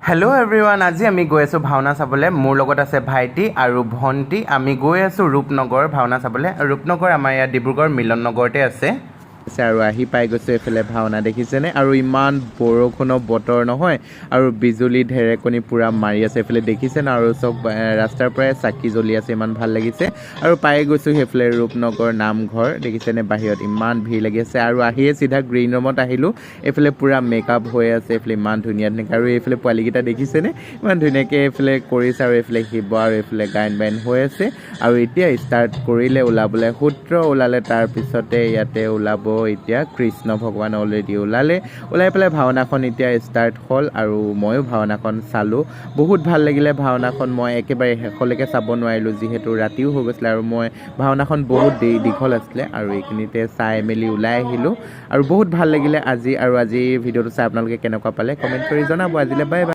Hello' everyone, আজি আমি গৈ আছোঁ ভাওনা চাবলৈ। মোৰ লগত আছে ভাইটি আৰু ভণ্টি। আমি গৈ আছোঁ ৰূপনগৰ ভাওনা চাবলৈ। ৰূপনগৰ আমাৰ ইয়াত ডিব্ৰুগড় মিলন নগৰতে আছে আৰু আহি পাই গৈছোঁ এইফালে ভাওনা, দেখিছেনে? আৰু ইমান বৰষুণৰ বতৰ নহয়, আৰু বিজুলী ঢেৰেকণি পূৰা মাৰি আছে এইফালে, দেখিছেনে? আৰু চব ৰাস্তাৰ পৰাই চাকি জ্বলি আছে, ইমান ভাল লাগিছে। আৰু পাই গৈছোঁ সেইফালে ৰূপনগৰ নামঘৰ, দেখিছেনে? বাহিৰত ইমান ভিৰ লাগি আছে। আৰু আহিয়ে চিধা গ্ৰীণ ৰুমত আহিলোঁ। এইফালে পূৰা মেকআপ হৈ আছে, এইফালে ইমান ধুনীয়া ধুনীয়াকৈ। আৰু এইফালে পোৱালীকেইটা দেখিছেনে? ইমান ধুনীয়াকৈ এইফালে কৰিছে। আৰু এইফালে শিৱ আৰু এইফালে গায়ন বায়ন হৈ আছে। আৰু এতিয়া ষ্টাৰ্ট কৰিলে ওলাবলৈ, সূত্ৰ ওলালে, তাৰপিছতে ইয়াতে ওলাব এতিয়া কৃষ্ণ ভগৱান অলৰেডি ওলাই পেলাই ভাওনাখন এতিয়া ষ্টাৰ্ট হ'ল। আৰু ময়ো ভাওনাখন চালোঁ, বহুত ভাল লাগিলে ভাওনাখন। মই একেবাৰে শেষলৈকে চাব নোৱাৰিলোঁ, যিহেতু ৰাতিও হৈ গৈছিলে, আৰু মই ভাওনাখন বহুত দীঘল আছিলে। আৰু এইখিনিতে চাই মেলি ওলাই আহিলোঁ, আৰু বহুত ভাল লাগিলে আজি। আৰু আজি ভিডিঅ'টো চাই আপোনালোকে কেনেকুৱা পালে কমেণ্ট কৰি জনাব। আজিলৈ বাই বাই।